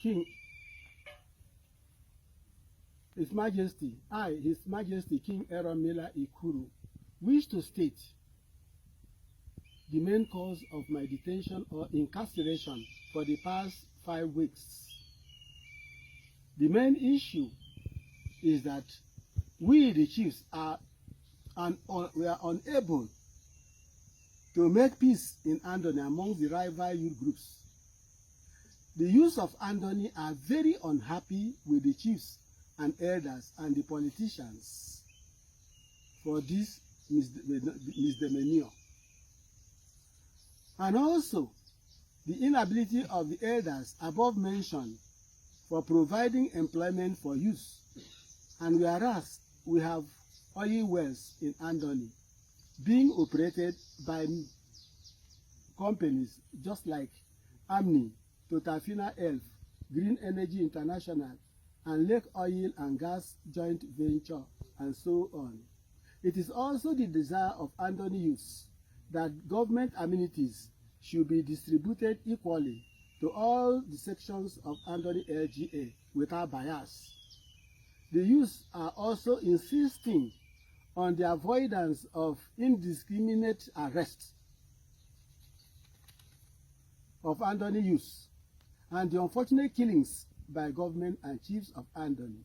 His Majesty King Eromila Ikuru, wish to state the main cause of my detention or incarceration for the past 5 weeks. The main issue is that we, the chiefs, we are unable to make peace in Andoni among the rival youth groups. The youths of Andoni are very unhappy with the chiefs and elders and the politicians for this misdemeanor. And also the inability of the elders above mentioned for providing employment for youth. And whereas we have oil wells in Andoni being operated by companies just like Amni, Totafina Elf, Green Energy International, and Lake Oil and Gas Joint Venture, and so on. It is also the desire of Andoni youths that government amenities should be distributed equally to all the sections of Andoni LGA without bias. The youths are also insisting on the avoidance of indiscriminate arrest of Andoni youths and the unfortunate killings by government and chiefs of Andoni.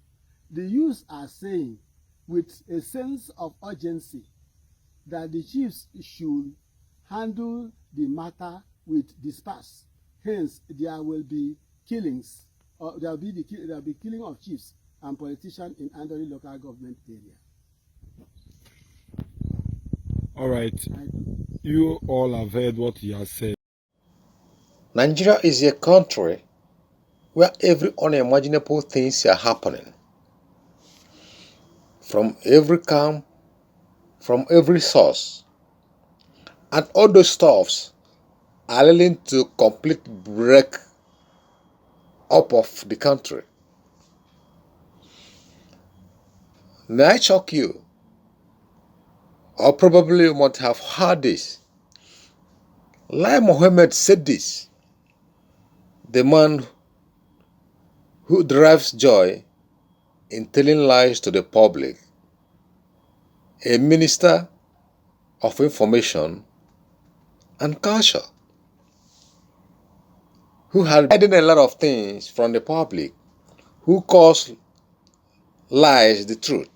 The youths are saying with a sense of urgency that the chiefs should handle the matter with dispatch. Hence, there will be killings, or there will be killing of chiefs and politicians in Andoni local government area. All right. You all have heard what he has said. Nigeria is a country where every unimaginable things are happening. From every camp, from every source. And all those stuffs are leading to complete break up of the country. May I shock you? Or probably you might have heard this. Lai Mohammed said this. The man who derives joy in telling lies to the public, a minister of information and culture, who had hidden a lot of things from the public, who calls lies the truth,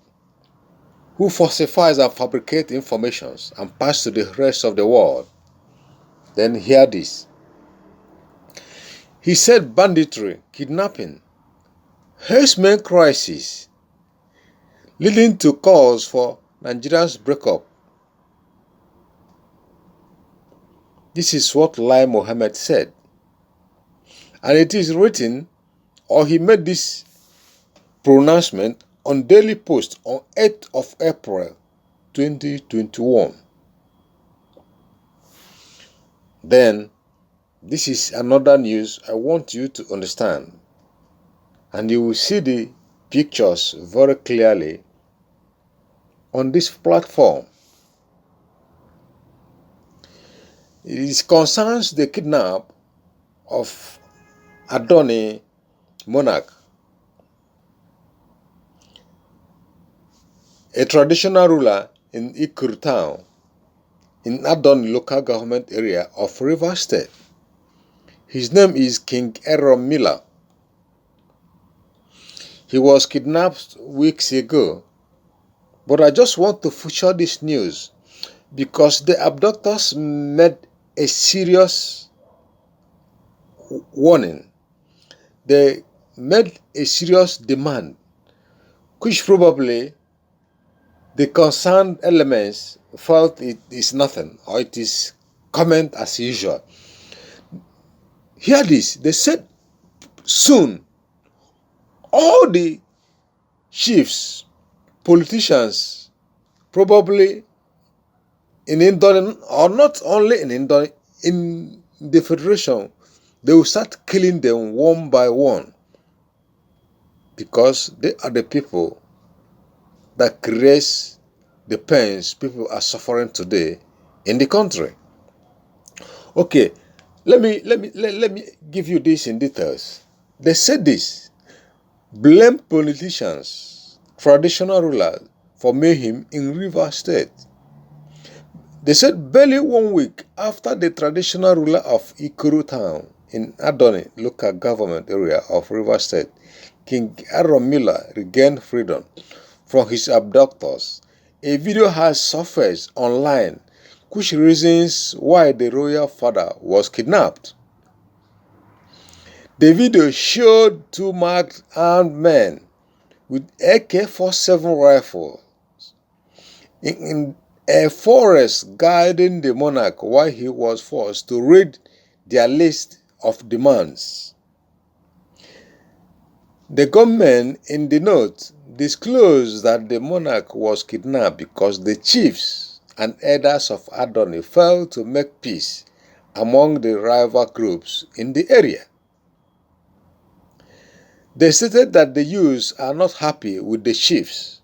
who falsifies and fabricates informations and pass to the rest of the world. Then hear this. He said banditry, kidnapping, herdsmen crisis, leading to calls for Nigeria's breakup. This is what Lai Mohammed said. And it is written, or he made this pronouncement on Daily Post on 8th of April 2021. Then, this is another news I want you to understand. And you will see the pictures very clearly on this platform. It concerns the kidnap of Andoni monarch, a traditional ruler in Ikuru town in Andoni local government area of Rivers State. His name is King Eromila. He was kidnapped weeks ago, but I just want to feature this news because the abductors made a serious warning. They made a serious demand, which probably the concerned elements felt it is nothing or it is comment as usual. Hear this, they said soon all the chiefs, politicians, probably in Indonesian, or not only in Indonesian, in the federation, they will start killing them one by one because they are the people that creates the pains people are suffering today in the country. Okay, let me give you this in details. They said this, blame politicians, traditional rulers for mayhem in Rivers State. They said barely 1 week after the traditional ruler of Ikuru town in Adoni local government area of Rivers State, King Aaron Miller regained freedom from his abductors. A video has surfaced online which reasons why the royal father was kidnapped. The video showed two marked armed men with AK-47 rifles in a forest guiding the monarch while he was forced to read their list of demands. The gunmen in the note disclosed that the monarch was kidnapped because the chiefs and elders of Adoni failed to make peace among the rival groups in the area. They stated that the youths are not happy with the chiefs,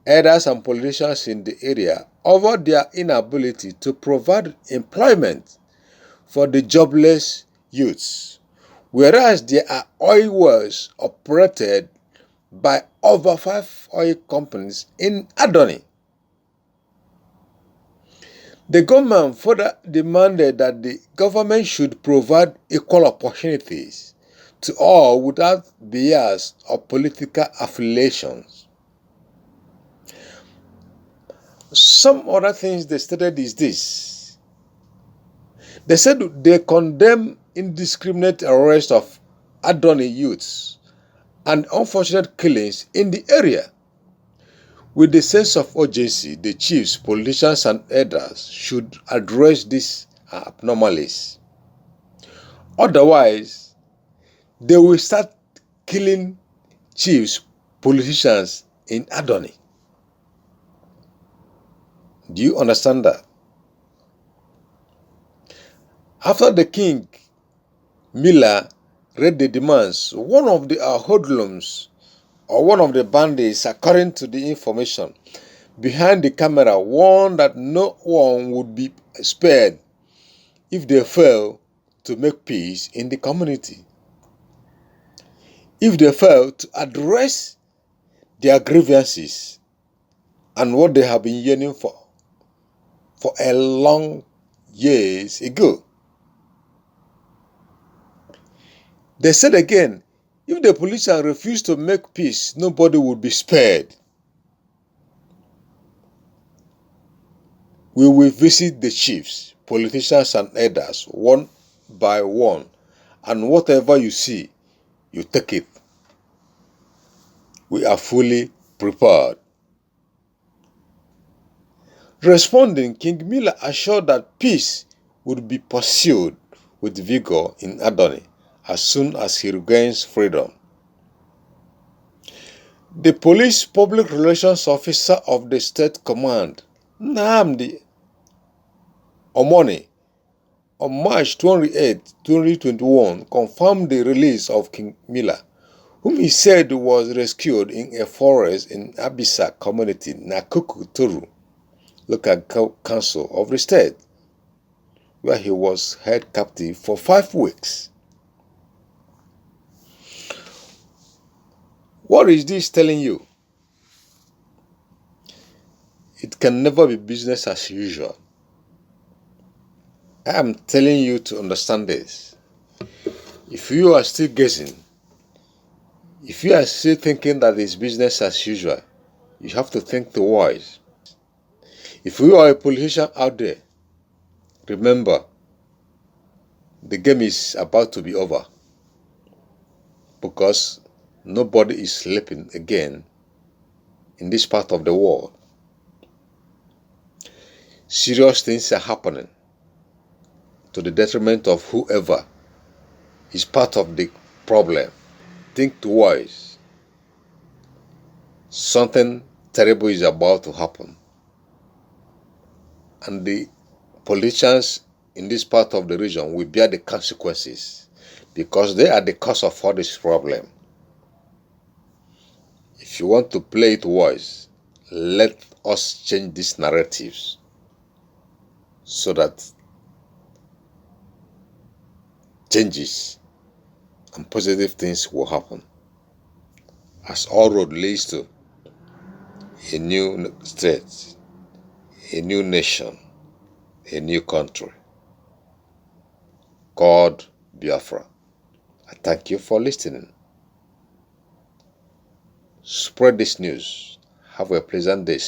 elders and politicians in the area over their inability to provide employment for the jobless youths, whereas there are oil wells operated by over 5 oil companies in Adoni. The government further demanded that the government should provide equal opportunities to all without bias or political affiliations. Some other things they stated is this. They said they condemn indiscriminate arrest of Adoni youths and unfortunate killings in the area. With the sense of urgency, the chiefs, politicians, and elders should address these anomalies. Otherwise, they will start killing chiefs, politicians in Adoni. Do you understand that? After the king, Miller, read the demands, one of the hoodlums or one of the bandits, according to the information behind the camera, warned that no one would be spared if they fail to make peace in the community. If they fail to address their grievances and what they have been yearning for a long years ago. They said again, if the politicians refuse to make peace, nobody would be spared. We will visit the chiefs, politicians, and elders one by one, and whatever you see, you take it. We are fully prepared. Responding, King Miller assured that peace would be pursued with vigor in Adoni as soon as he regains freedom. The police public relations officer of the state command, Nnamdi Omoni, on March 28, 2021, confirmed the release of King Miller, whom he said was rescued in a forest in Abisa community, Nakuku Turu, local council of the state, where he was held captive for 5 weeks. What is this telling you? It can never be business as usual. I am telling you to understand this. If you are still guessing, if you are still thinking that it's business as usual, you have to think twice. If you are a politician out there, remember, the game is about to be over, because nobody is sleeping again in this part of the world. Serious things are happening to the detriment of whoever is part of the problem. Think twice. Something terrible is about to happen. And the politicians in this part of the region will bear the consequences, because they are the cause of all this problem. If you want to play it wise, let us change these narratives so that changes and positive things will happen, as all road leads to a new state, a new nation, a new country. God Biafra. I thank you for listening. Spread this news. Have a pleasant day.